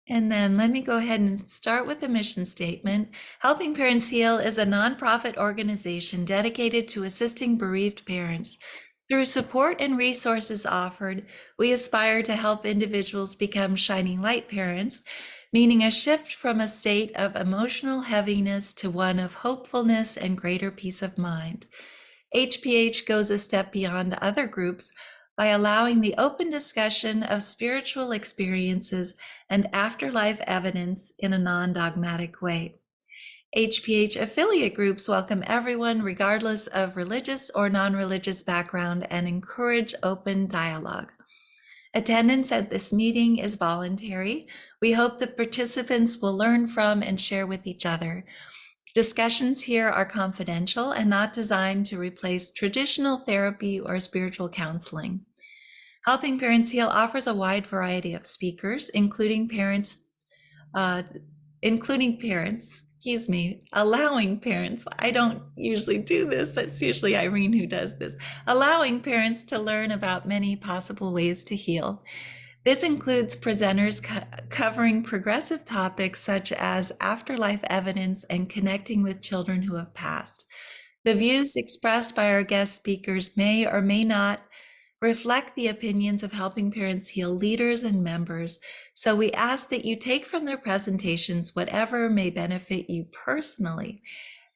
And then let me go ahead and start with the mission statement. Helping Parents Heal is a nonprofit organization dedicated to assisting bereaved parents. Through support and resources offered, we aspire to help individuals become shining light parents, meaning a shift from a state of emotional heaviness to one of hopefulness and greater peace of mind. HPH goes a step beyond other groups by allowing the open discussion of spiritual experiences and afterlife evidence in a non-dogmatic way. HPH affiliate groups welcome everyone regardless of religious or non-religious background and encourage open dialogue. Attendance at this meeting is voluntary. We hope that participants will learn from and share with each other. Discussions here are confidential and not designed to replace traditional therapy or spiritual counseling. Helping Parents Heal offers a wide variety of speakers, allowing parents, I don't usually do this, it's usually Irene who does this, allowing parents to learn about many possible ways to heal. This includes presenters covering progressive topics such as afterlife evidence and connecting with children who have passed. The views expressed by our guest speakers may or may not reflect the opinions of Helping Parents Heal leaders and members, so we ask that you take from their presentations whatever may benefit you personally.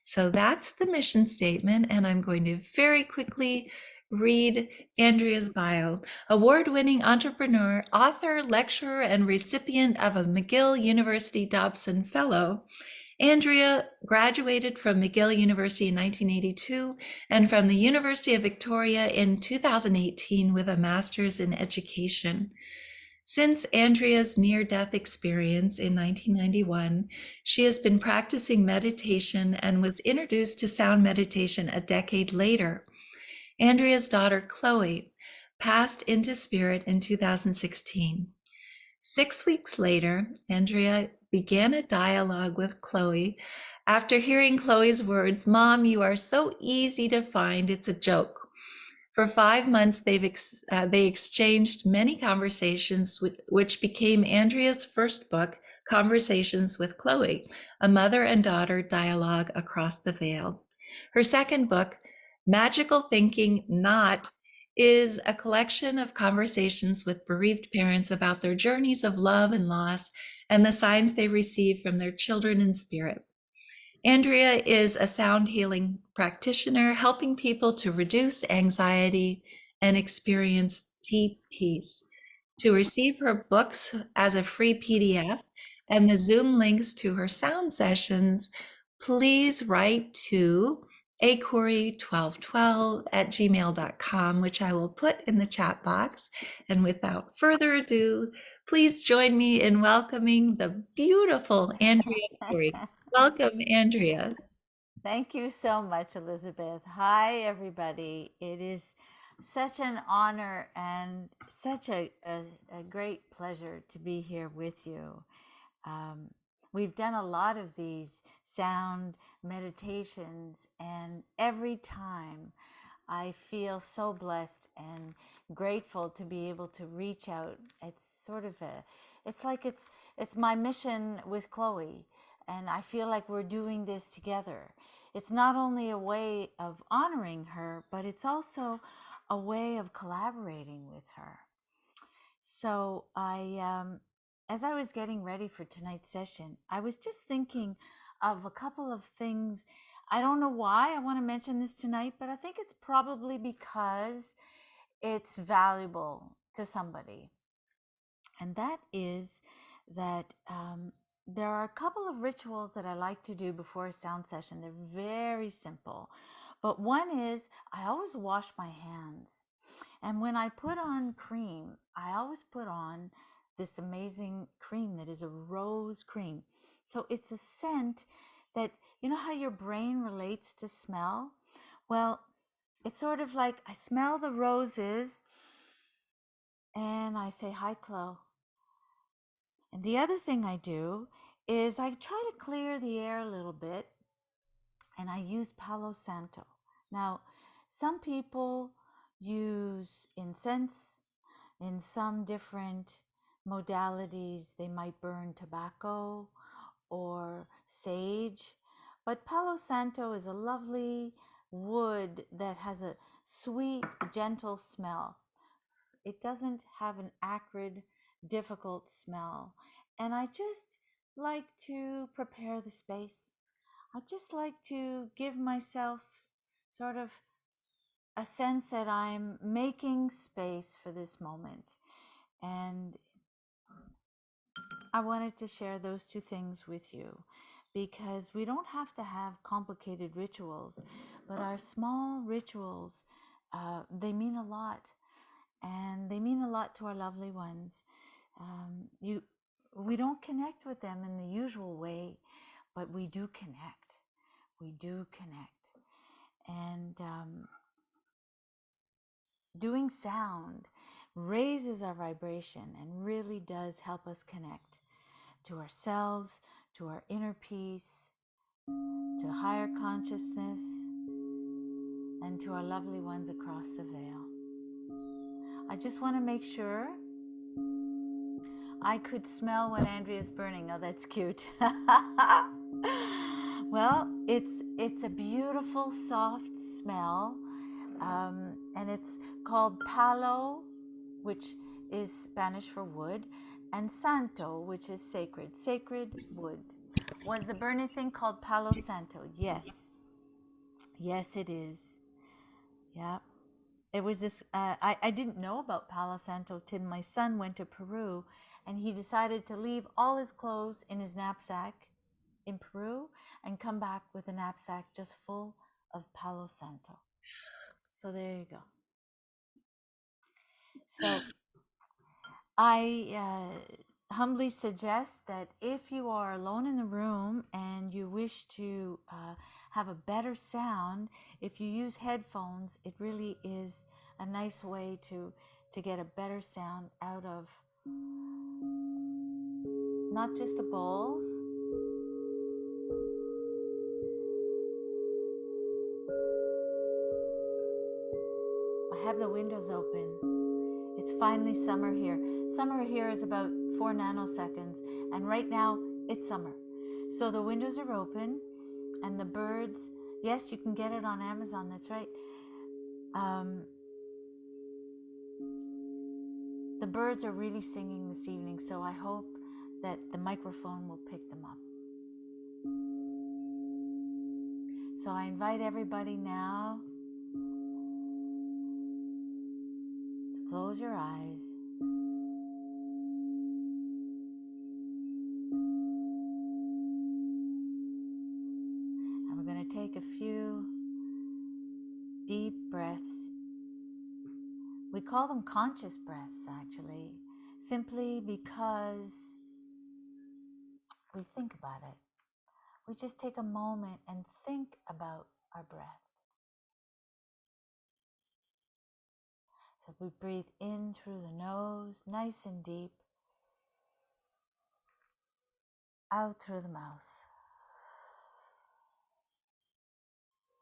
So that's the mission statement, and I'm going to very quickly read Andrea's bio. Award-winning entrepreneur, author, lecturer, and recipient of a McGill University Dobson Fellow, Andrea graduated from McGill University in 1982 and from the University of Victoria in 2018 with a master's in education. Since Andrea's near-death experience in 1991, she has been practicing meditation and was introduced to sound meditation a decade later. Andrea's daughter, Chloe, passed into spirit in 2016. 6 weeks later, Andrea began a dialogue with Chloe after hearing Chloe's words, "Mom, you are so easy to find, it's a joke." For 5 months, they exchanged many conversations, which became Andrea's first book, Conversations with Chloe, a mother and daughter dialogue across the veil. Her second book, Magical Thinking Not, is a collection of conversations with bereaved parents about their journeys of love and loss and the signs they receive from their children in spirit. Andrea is a sound healing practitioner, helping people to reduce anxiety and experience deep peace. To receive her books as a free PDF and the Zoom links to her sound sessions, please write to acourey1212@gmail.com, which I will put in the chat box. And without further ado, please join me in welcoming the beautiful Andrea Courey. Welcome, Andrea. Thank you so much, Elizabeth. Hi, everybody. It is such an honor and such a great pleasure to be here with you. Um, we've done a lot of these sound meditations, and every time I feel so blessed and grateful to be able to reach out. It's sort of it's my mission with Chloe, and I feel like we're doing this together. It's not only a way of honoring her, but it's also a way of collaborating with her. So as I was getting ready for tonight's session, I was just thinking of a couple of things. I don't know why I want to mention this tonight, but I think it's probably because it's valuable to somebody. And that is that there are a couple of rituals that I like to do before a sound session. They're very simple. But one is I always wash my hands. And when I put on cream, I always put on this amazing cream that is a rose cream. So it's a scent that, you know how your brain relates to smell? Well, it's sort of like I smell the roses and I say, "Hi, Chloe." And the other thing I do is I try to clear the air a little bit and I use Palo Santo. Now, some people use incense in some different modalities, they might burn tobacco or sage. But Palo Santo is a lovely wood that has a sweet, gentle smell. It doesn't have an acrid, difficult smell. And I just like to prepare the space. I just like to give myself sort of a sense that I'm making space for this moment. And I wanted to share those two things with you because we don't have to have complicated rituals, but our small rituals, they mean a lot, and they mean a lot to our lovely ones. We don't connect with them in the usual way, but we do connect. We do connect. And doing sound raises our vibration and really does help us connect to ourselves, to our inner peace, to higher consciousness, and to our lovely ones across the veil. I just want to make sure. I could smell when Andrea's burning. Oh, that's cute. Well, it's a beautiful, soft smell, and it's called palo, which is Spanish for wood, and santo, which is sacred wood. Was the burning thing called Palo Santo? Yes. Yes, it is. Yeah. It was this, I didn't know about Palo Santo till my son went to Peru, and he decided to leave all his clothes in his knapsack in Peru and come back with a knapsack just full of Palo Santo. So there you go. So I humbly suggest that if you are alone in the room and you wish to have a better sound, if you use headphones, it really is a nice way to get a better sound out of not just the bowls, I have the windows open. It's finally summer here. Summer here is about 4 nanoseconds, and right now it's summer. So the windows are open, and the birds, yes, you can get it on Amazon, that's right. The birds are really singing this evening, so I hope that the microphone will pick them up. So I invite everybody now to close your eyes. And we're going to take a few deep breaths. We call them conscious breaths, actually, simply because we think about it. We just take a moment and think about our breath. So we breathe in through the nose, nice and deep, out through the mouth.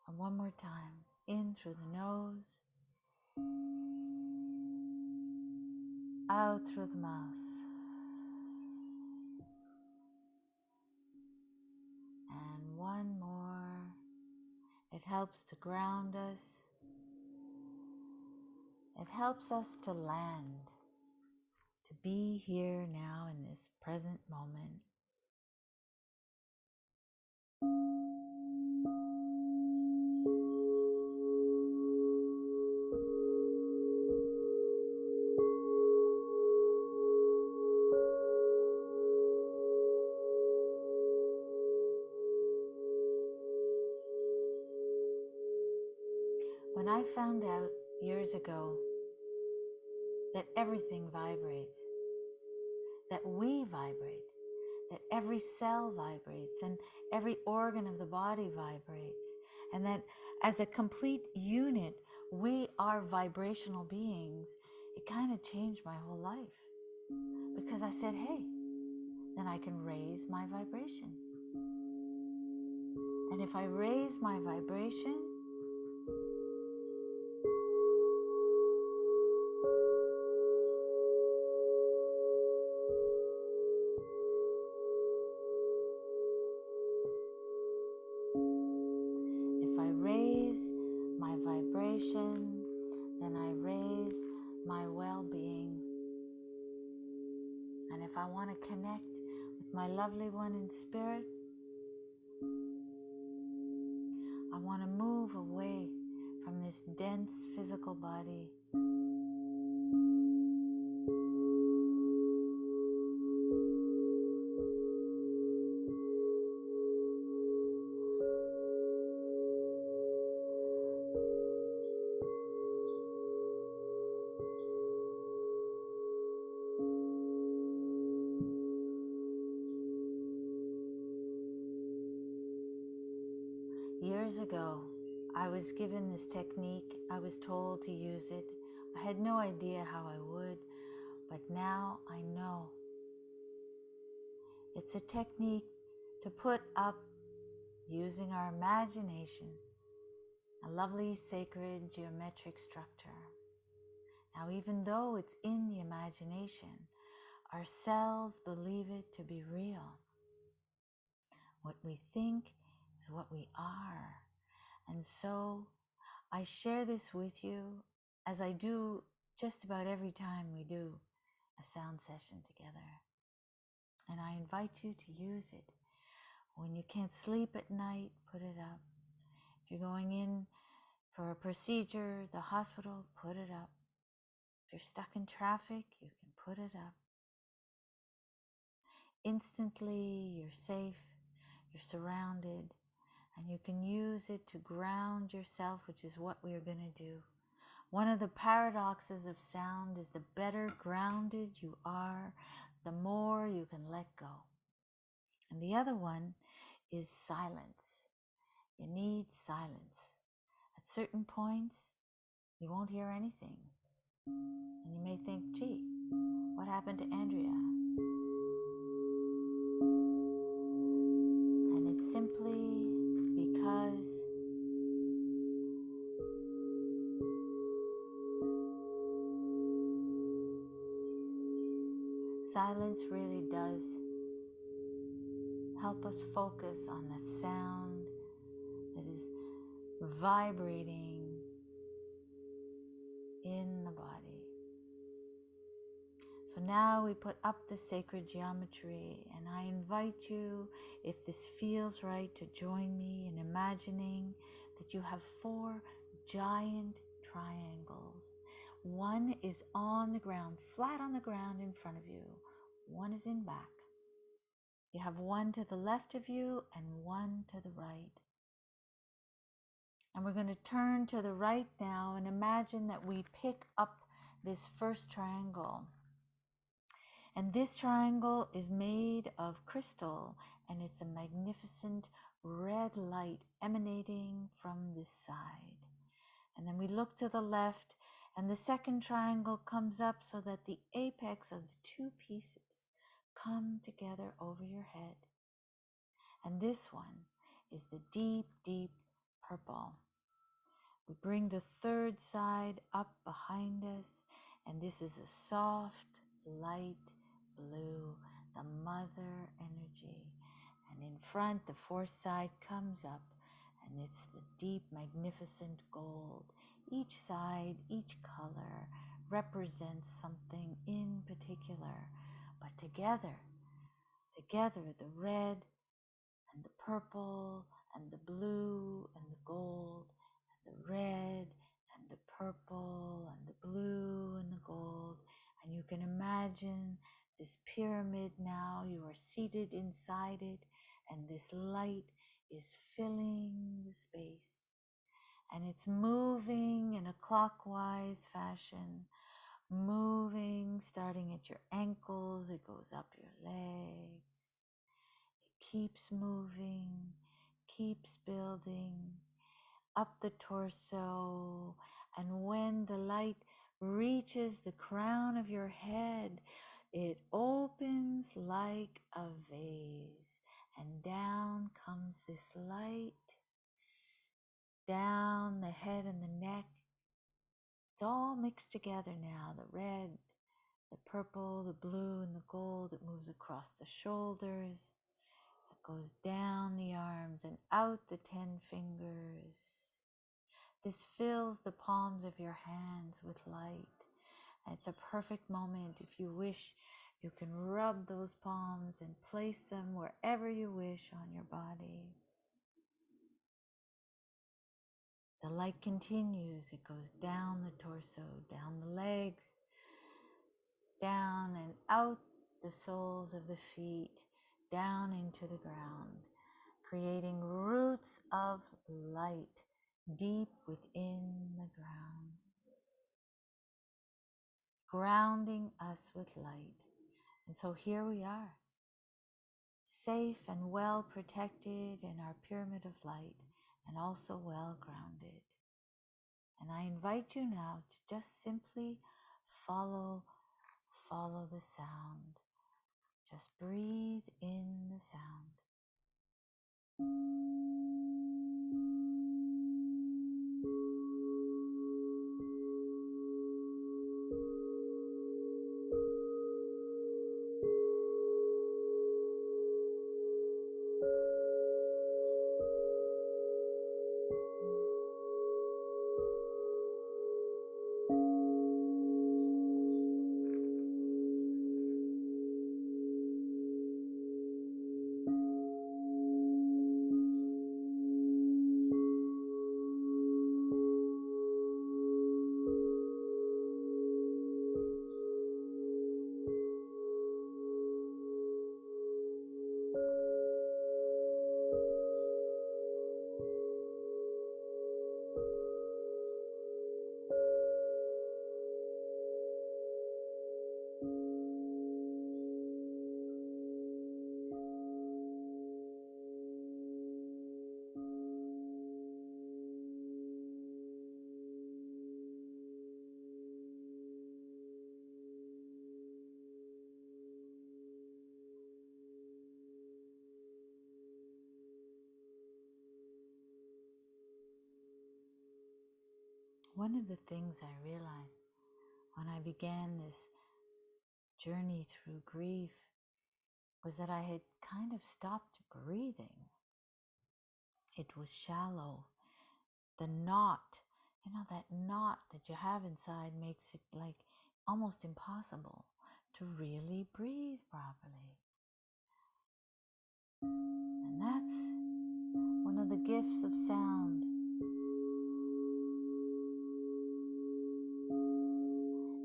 And one more time, in through the nose, out through the mouth. And one more. It helps to ground us. It helps us to land, to be here now in this present moment. When I found out years ago that everything vibrates, that we vibrate, that every cell vibrates and every organ of the body vibrates, and that as a complete unit, we are vibrational beings, it kind of changed my whole life. Because I said, hey, then I can raise my vibration. And if I raise my vibration, I want to connect with my lovely one in spirit, I want to move away from this dense physical body. Years ago, I was given this technique. I was told to use it. I had no idea how I would, but now I know. It's a technique to put up, using our imagination, a lovely sacred geometric structure. Now, even though it's in the imagination, our cells believe it to be real. What we think is what we are. And so I share this with you as I do just about every time we do a sound session together. And I invite you to use it. When you can't sleep at night, put it up. If you're going in for a procedure, the hospital, put it up. If you're stuck in traffic, you can put it up. Instantly, you're safe, you're surrounded, and you can use it to ground yourself, which is what we are going to do. One of the paradoxes of sound is the better grounded you are, the more you can let go. And the other one is silence. You need silence. At certain points, you won't hear anything. And you may think, gee, what happened to Andrea? And it's simply because silence really does help us focus on the sound that is vibrating in the body. So now we put up the sacred geometry, and I invite you, if this feels right, to join me in imagining that you have 4 giant triangles. One is on the ground, flat on the ground in front of you. One is in back. You have one to the left of you and one to the right. And we're going to turn to the right now and imagine that we pick up this first triangle. And this triangle is made of crystal, and it's a magnificent red light emanating from this side. And then we look to the left, and the second triangle comes up so that the apex of the 2 pieces come together over your head. And this one is the deep, deep purple. We bring the third side up behind us, and this is a soft, light blue, the mother energy. And in front, the 4th side comes up, and it's the deep, magnificent gold. Each side, each color represents something in particular, but together, the red and the purple and the blue and the gold, and the red and the purple and the blue and the gold. And you can imagine this pyramid now. You are seated inside it, and this light is filling the space. And it's moving in a clockwise fashion, moving, starting at your ankles, it goes up your legs. Keeps moving, keeps building, up the torso, and when the light reaches the crown of your head, it opens like a vase, and down comes this light, down the head and the neck. It's all mixed together now, the red, the purple, the blue, and the gold. It moves across the shoulders. Goes down the arms and out the 10 fingers. This fills the palms of your hands with light. And it's a perfect moment if you wish You can rub those palms and place them wherever you wish on your body. The light continues. It goes down the torso, down the legs, down and out the soles of the feet, down into the ground, creating roots of light deep within the ground, grounding us with light. And so here we are, safe and well protected in our pyramid of light, and also well grounded. And I invite you now to just simply follow the sound. Just breathe in the sound. One of the things I realized when I began this journey through grief was that I had kind of stopped breathing. It was shallow. The knot, that knot that you have inside makes it like almost impossible to really breathe properly. And that's one of the gifts of sound.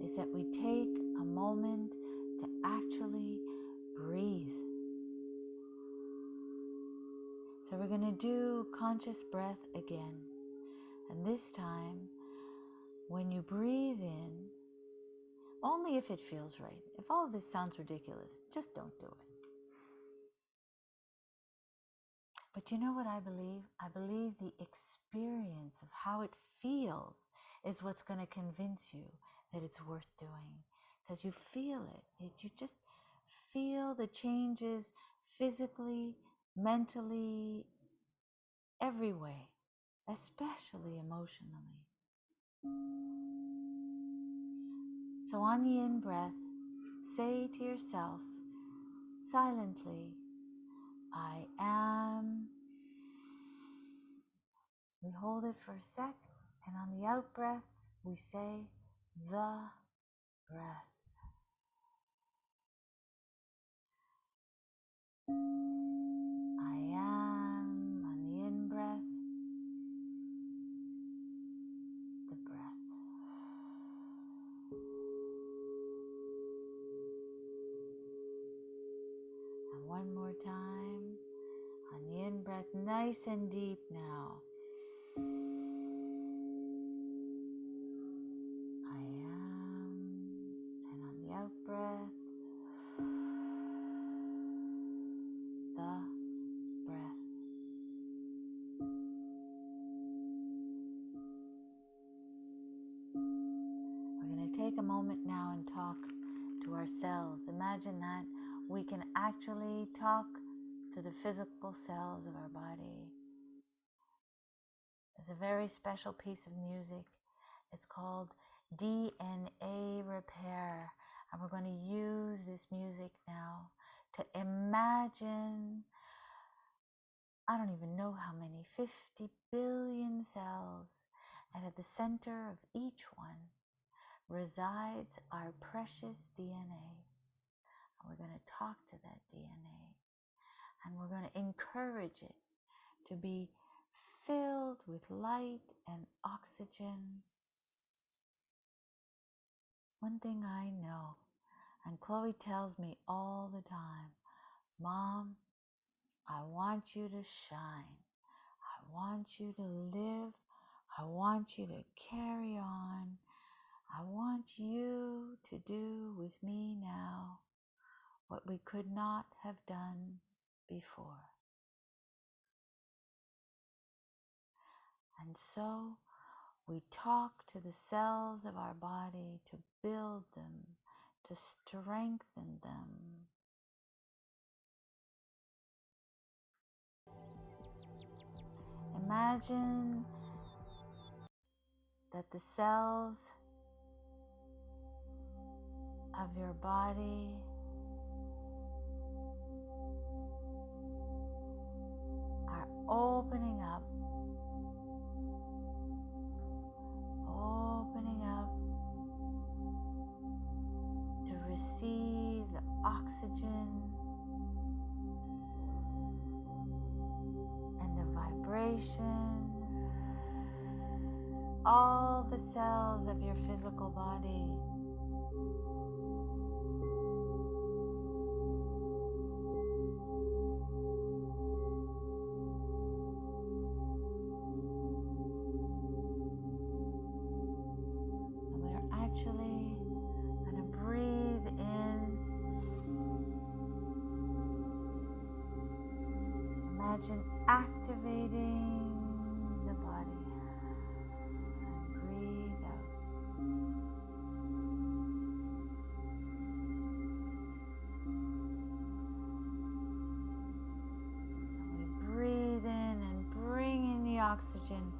Is that we take a moment to actually breathe. So we're going to do conscious breath again. And this time, when you breathe in, only if it feels right. If all of this sounds ridiculous, just don't do it. But you know what I believe? I believe the experience of how it feels is what's going to convince you that it's worth doing. Because you feel it. You just feel the changes physically, mentally, every way, especially emotionally. So on the in-breath, say to yourself silently, I am. We hold it for a sec, and on the out-breath, we say the breath. I am, on the in-breath, the breath. And one more time, on the in-breath, nice and deep now. I am, and on the out-breath, the breath. We're going to take a moment now and talk to ourselves. Imagine that we can actually talk to the physical cells of our body. There's a very special piece of music. It's called DNA Repair. And we're going to use this music now to imagine, I don't even know how many, 50 billion cells. And at the center of each one resides our precious DNA. We're going to talk to that DNA, and we're going to encourage it to be filled with light and oxygen. One thing I know, and Chloe tells me all the time, Mom, I want you to shine. I want you to live. I want you to carry on. I want you to do with me now what we could not have done before. And so we talk to the cells of our body to build them, to strengthen them. Imagine that the cells of your body are opening up to receive the oxygen and the vibration. All the cells of your physical body and we're actually going to breathe in. Imagine activating the body. And breathe out. And we breathe in and bring in the oxygen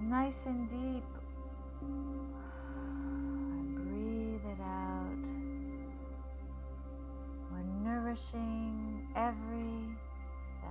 nice and deep. And breathe it out. We're nourishing every cell.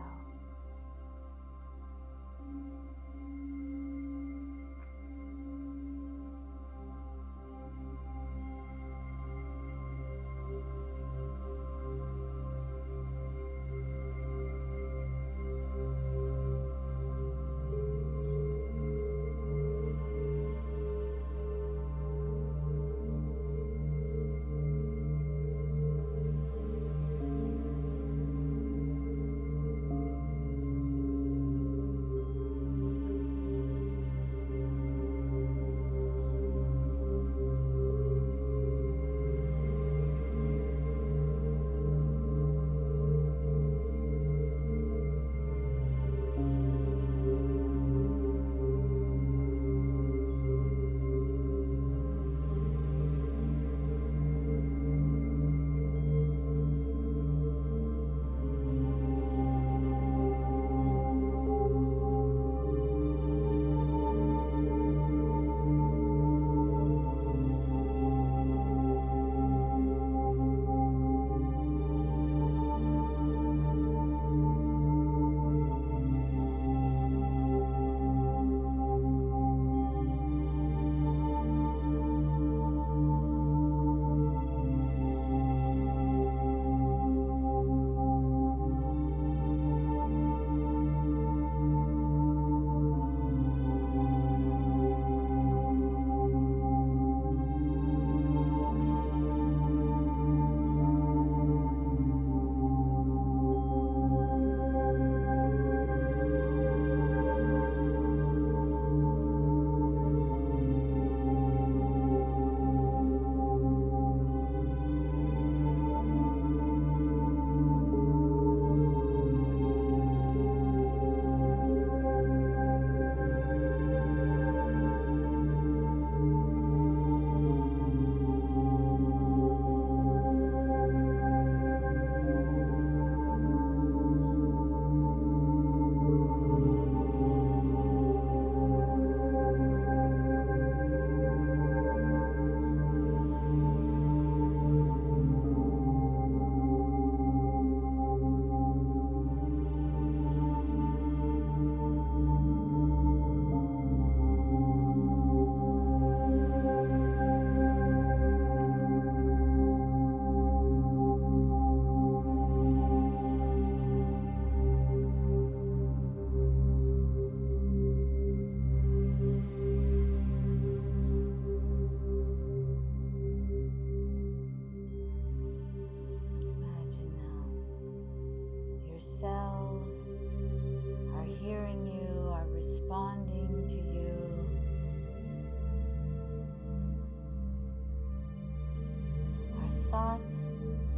thoughts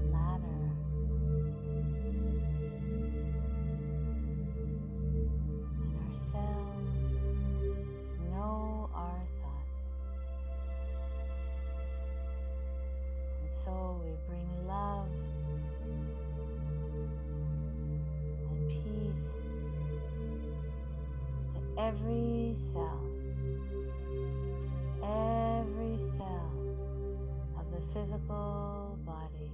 matter. And our cells know our thoughts. And so we bring love and peace to every cell of the physical body.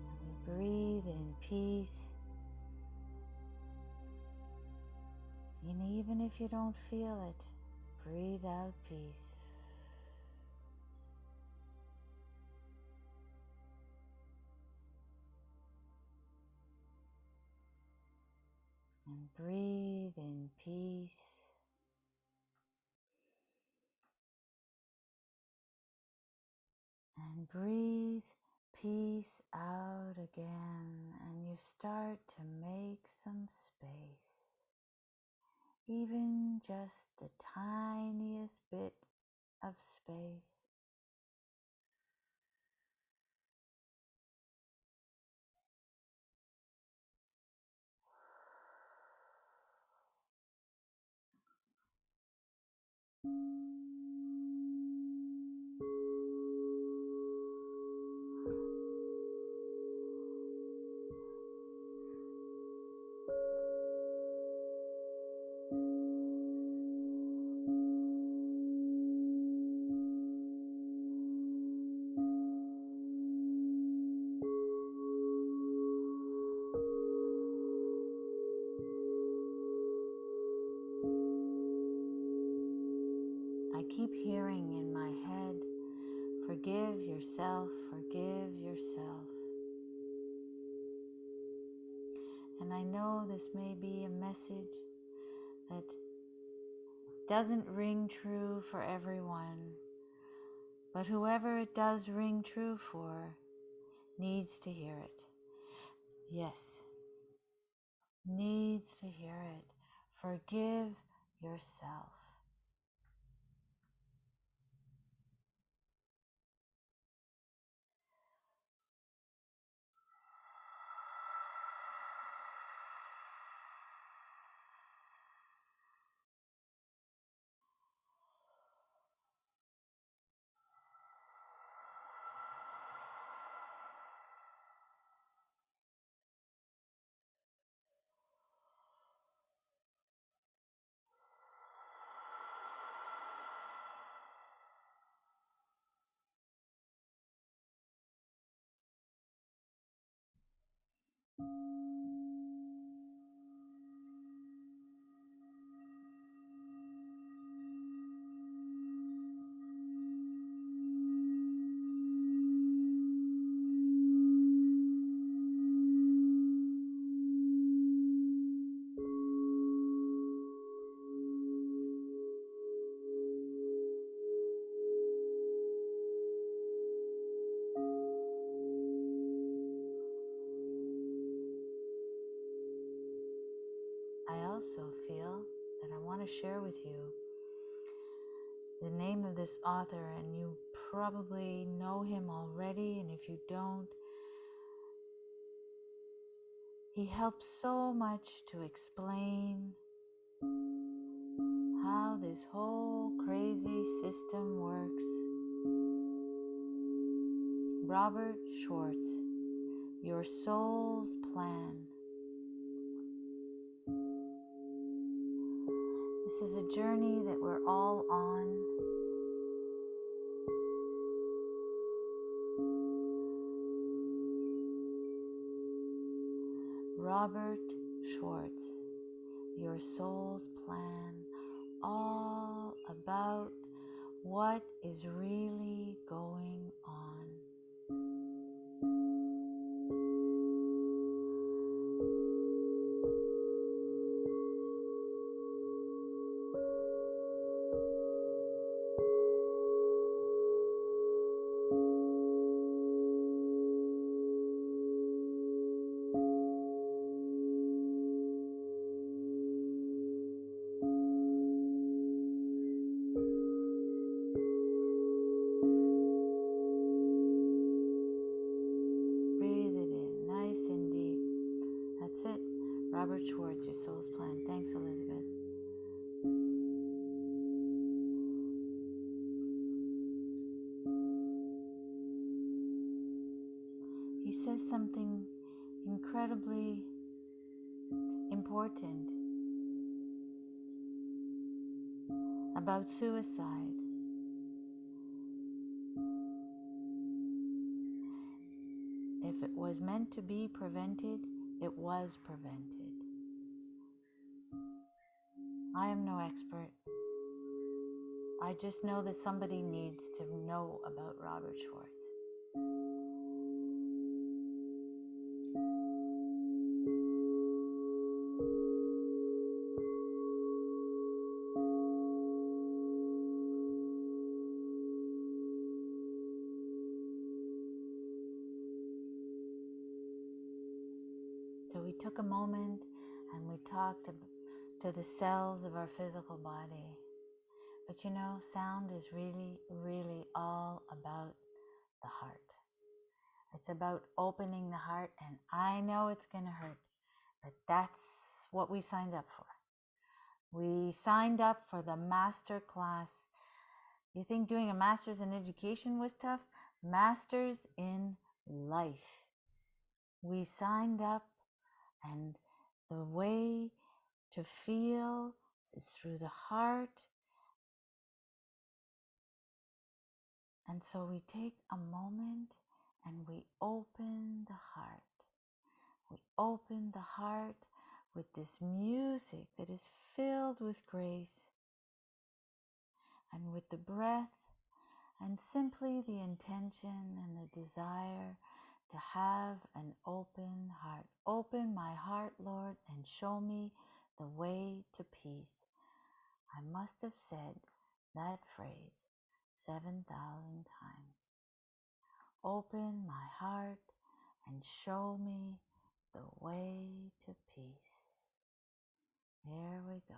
And we breathe in peace. And even if you don't feel it, breathe out peace. And breathe in peace. And breathe peace out again. And you start to make some space. Even just the tiniest bit of space. I keep hearing in my head, forgive yourself, forgive yourself. And I know this may be a message that doesn't ring true for everyone, but whoever it does ring true for needs to hear it. Yes, needs to hear it. Forgive yourself. I also feel that I want to share with you the name of this author, and you probably know him already, and if you don't, he helps so much to explain how this whole crazy system works. Robert Schwartz, Your Soul's Plan. This is a journey that we're all on. Robert Schwartz, Your Soul's Plan, all about what is really going on. Robert Schwartz, your soul's plan. Thanks, Elizabeth. He says something incredibly important about suicide. If it was meant to be prevented, it was prevented. I am no expert. I just know that somebody needs to know about Robert Schwartz. So we took a moment and we talked to the cells of our physical body. But you know, sound is really, really all about the heart. It's about opening the heart, and I know it's going to hurt, but that's what we signed up for. We signed up for the master class. You think doing a master's in education was tough? Masters in life. We signed up, and the way to feel is through the heart. And so we take a moment and we open the heart. We open the heart with this music that is filled with grace and with the breath and simply the intention and the desire to have an open heart. Open my heart, Lord, and show me the way to peace. I must have said that phrase 7,000 times. Open my heart and show me the way to peace. There we go.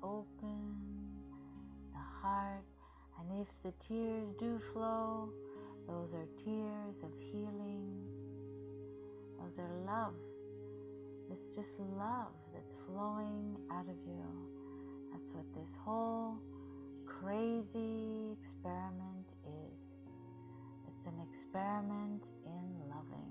Open the heart, and if the tears do flow, those are tears of healing. Those are love. It's just love that's flowing out of you. That's what this whole crazy experiment is. It's an experiment in loving.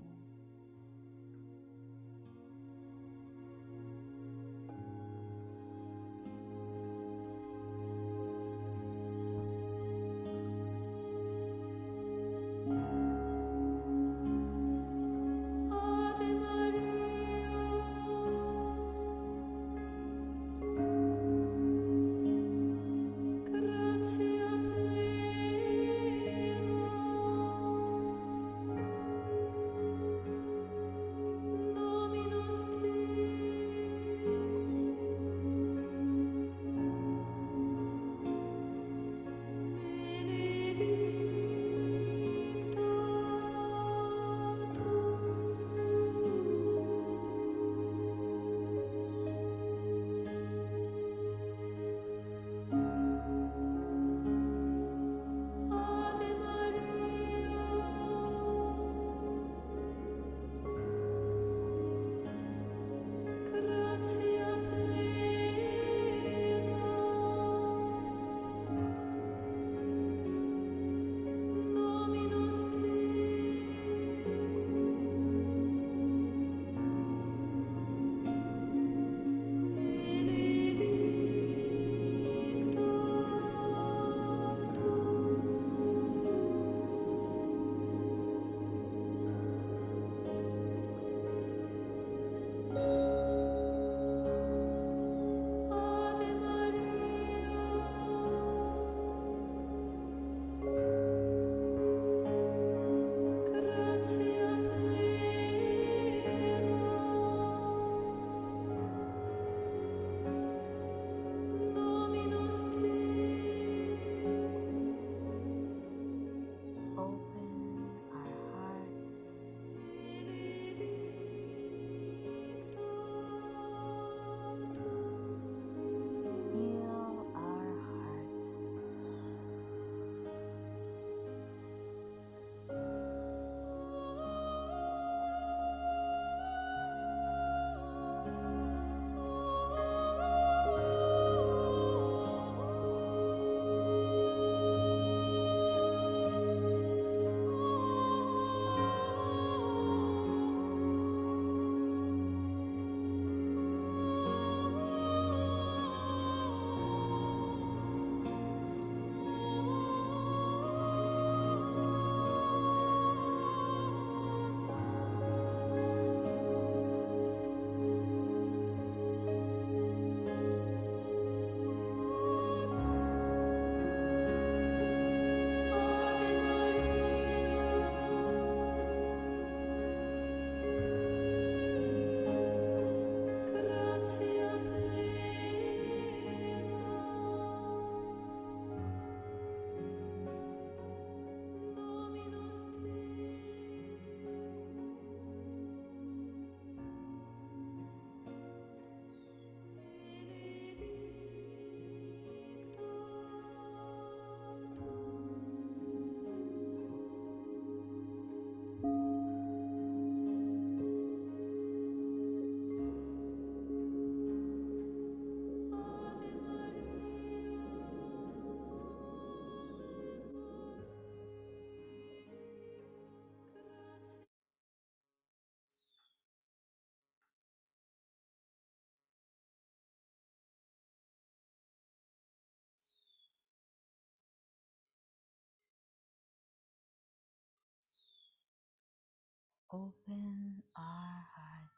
open our hearts.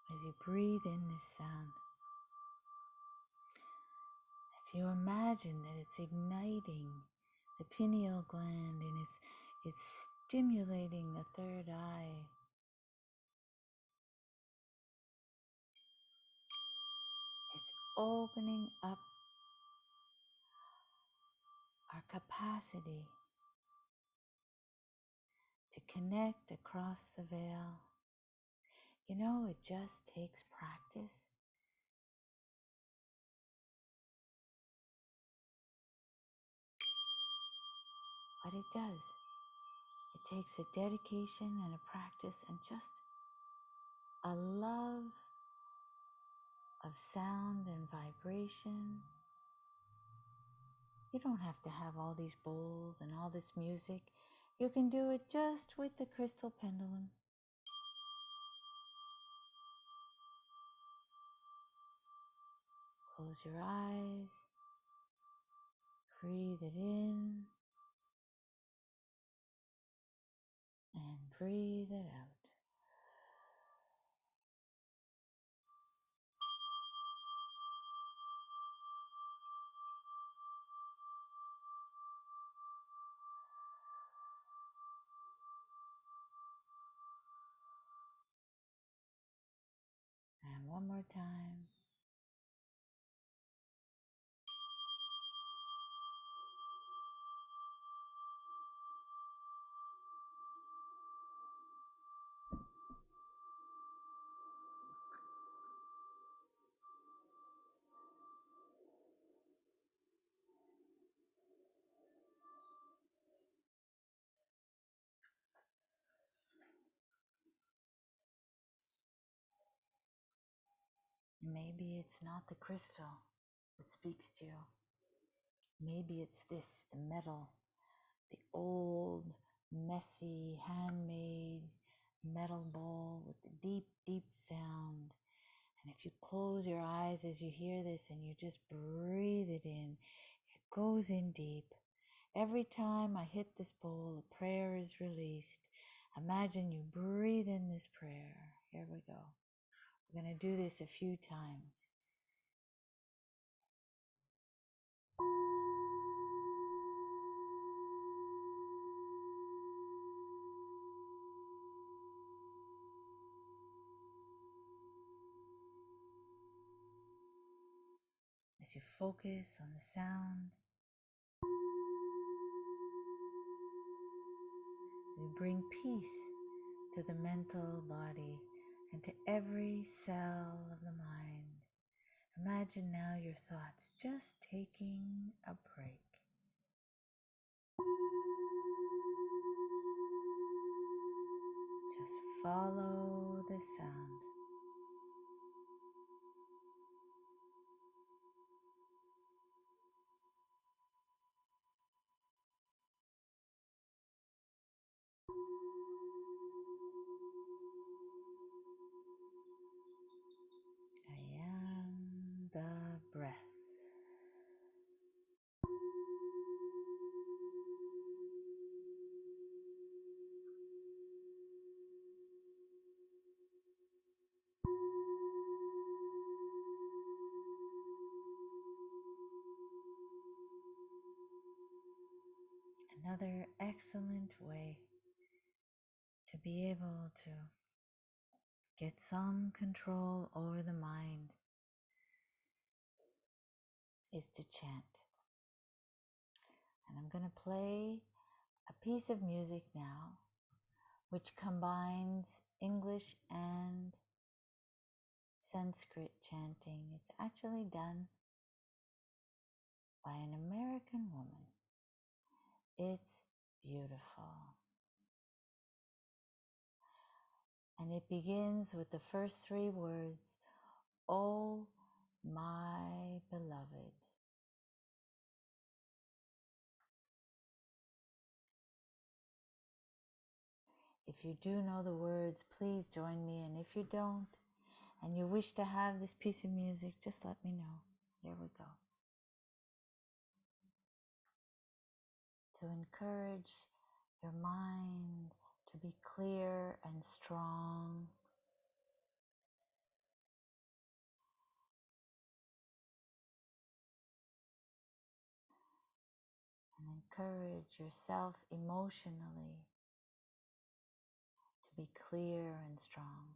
As you breathe in this sound, if you imagine that it's igniting the pineal gland and it's stimulating the third eye, it's opening up our capacity to connect across the veil. You know, it just takes practice. But it does. It takes a dedication and a practice and just a love of sound and vibration. You don't have to have all these bowls and all this music. You can do it just with the crystal pendulum. Close your eyes. Breathe it in. And breathe it out. And one more time. Maybe it's not the crystal that speaks to you. Maybe it's this, the metal, the old, messy, handmade metal bowl with the deep, deep sound. And if you close your eyes as you hear this and you just breathe it in, it goes in deep. Every time I hit this bowl, a prayer is released. Imagine you breathe in this prayer. Here we go. We're going to do this a few times. As you focus on the sound, we bring peace to the mental body and to every cell of the mind. Imagine now your thoughts just taking a break. Just follow the sound. I am the breath. Another excellent way to be able to get some control over the mind is to chant. And I'm going to play a piece of music now which combines English and Sanskrit chanting. It's actually done by an American woman. It's beautiful. And it begins with the first three words, "Oh, my beloved." If you do know the words, please join me. And if you don't, and you wish to have this piece of music, just let me know. Here we go. To encourage your mind to be clear and strong. And encourage yourself emotionally to be clear and strong.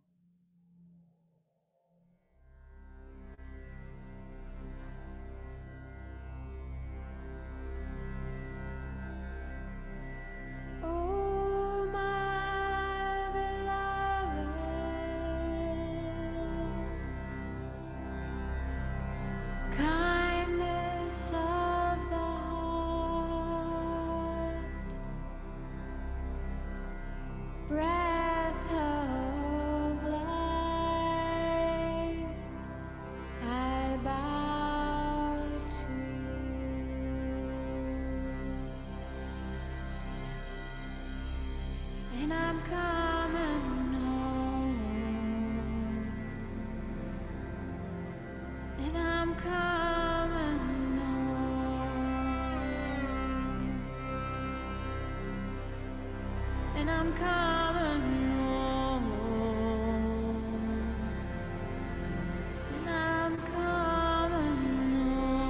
Oh, my beloved, kindness of the heart, breath of life, I bow to you. And I'm coming home. And I'm coming home. And I'm coming home. And I'm coming home.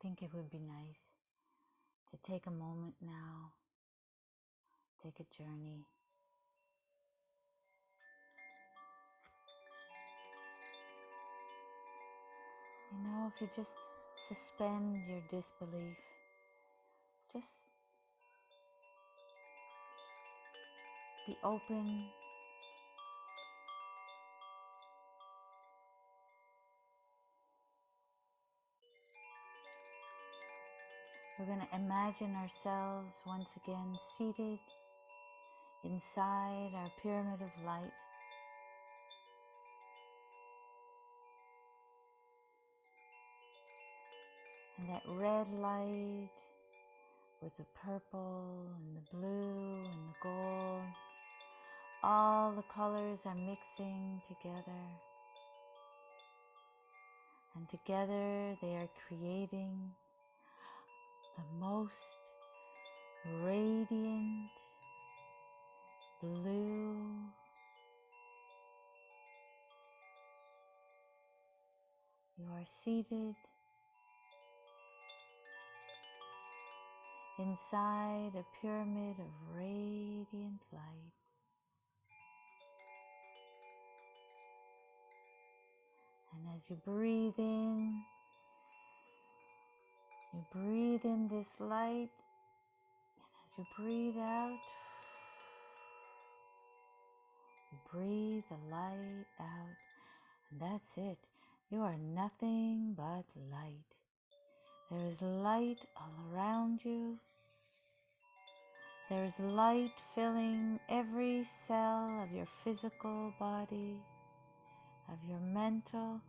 think it would be nice to take a moment now, take a journey. You know, if you just suspend your disbelief, just be open. We're going to imagine ourselves once again seated inside our pyramid of light. And that red light with the purple and the blue and the gold, all the colors are mixing together. And together they are creating the most radiant blue. You are seated inside a pyramid of radiant light. And as you breathe in this light. And as you breathe out, you breathe the light out. And that's it. You are nothing but light. There is light all around you. There is light filling every cell of your physical body, of your mental,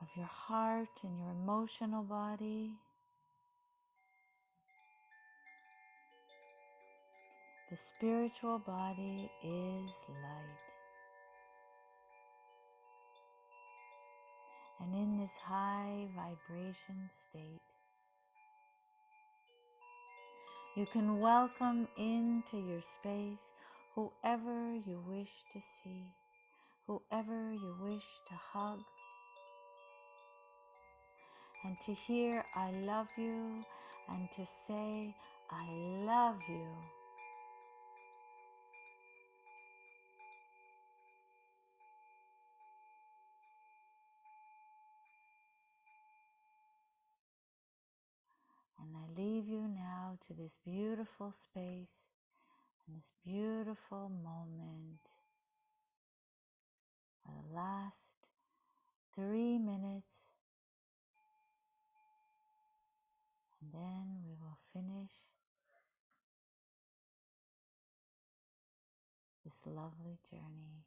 of your heart and your emotional body. The spiritual body is light. And in this high vibration state, you can welcome into your space whoever you wish to see, whoever you wish to hug, and to hear I love you, and to say I love you. And I leave you now to this beautiful space and this beautiful moment for the last 3 minutes. And then we will finish this lovely journey.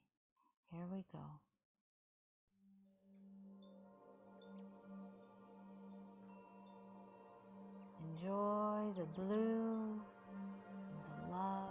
Here we go. Enjoy the blue and the love.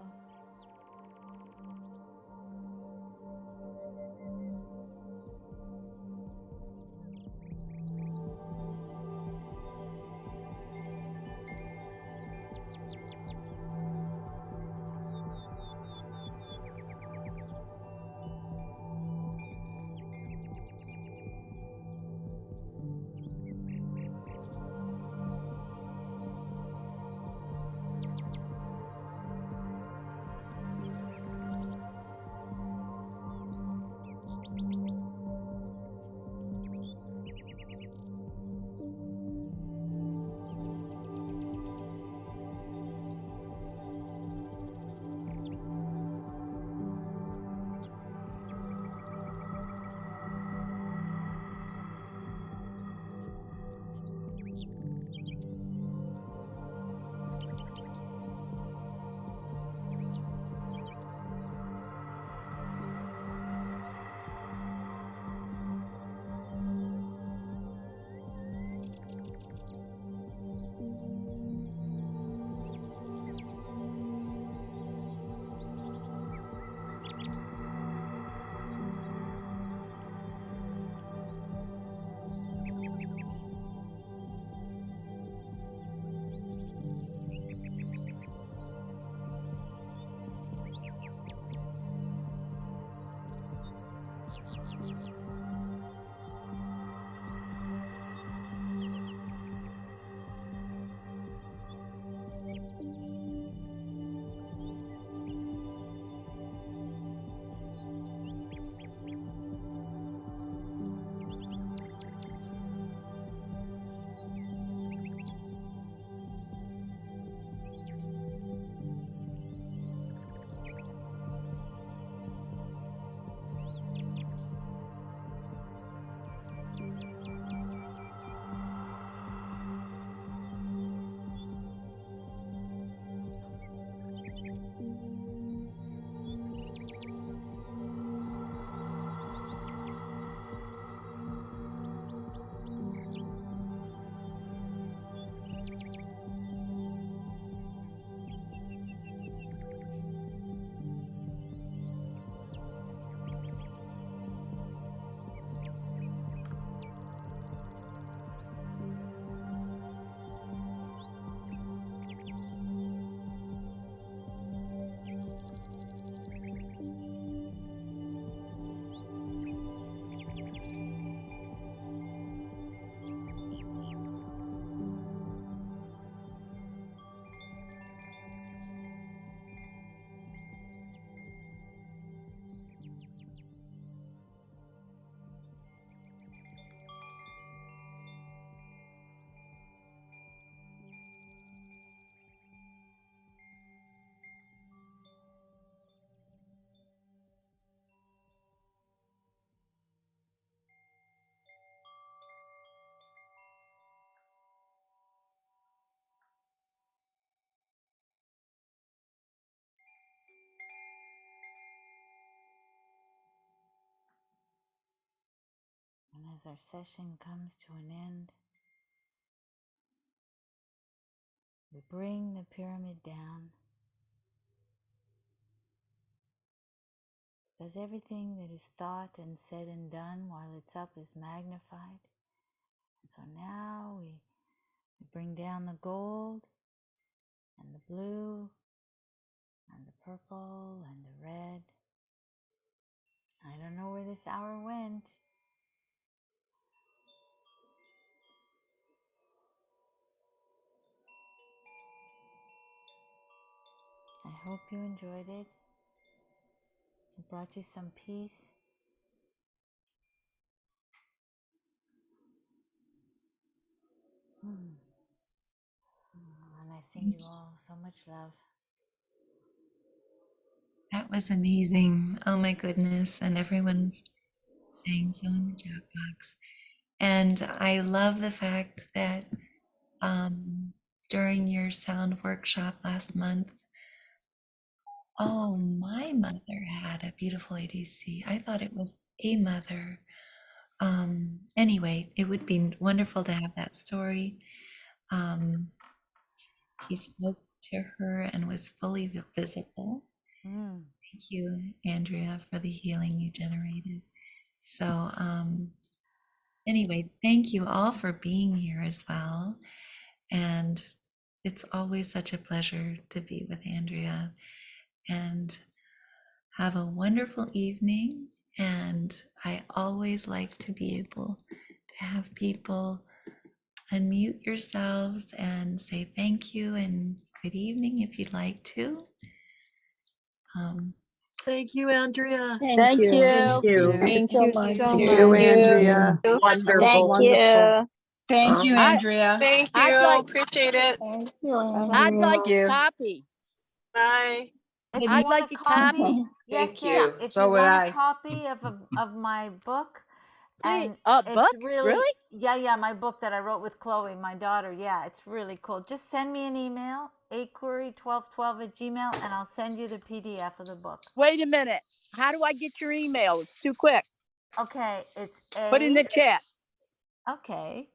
as our session comes to an end, we bring the pyramid down, because everything that is thought and said and done while it's up is magnified. And so now we bring down the gold and the blue and the purple and the red. I don't know where this hour went. I hope you enjoyed it. It brought you some peace. And I send you all so much love. That was amazing. Oh my goodness. And everyone's saying so in the chat box. And I love the fact that during your sound workshop last month, oh, my mother had a beautiful ADC. I thought it was a mother. Anyway, it would be wonderful to have that story. He spoke to her and was fully visible. Thank you, Andrea, for the healing you generated. So anyway, thank you all for being here as well. And it's always such a pleasure to be with Andrea. And have a wonderful evening. And I always like to be able to have people unmute yourselves and say thank you and good evening if you'd like to. Thank you, Andrea. Thank you. Thank you. Thank you so much. Thank you, Andrea. Wonderful. Thank you. Thank you, Andrea. Thank you. Appreciate it. Thank you, I'd like you. a copy. Bye. If you I'd want like a a copy, copy. yes, Thank yeah. you. If So you would want I. a copy of my book, Please. and A it's book? really, Really? yeah, my book that I wrote with Chloe, my daughter. Yeah, it's really cool. Just send me an email, acourey1212@gmail, and I'll send you the PDF of the book. Wait a minute. How do I get your email? It's too quick. Okay, it's Put in the chat. Okay.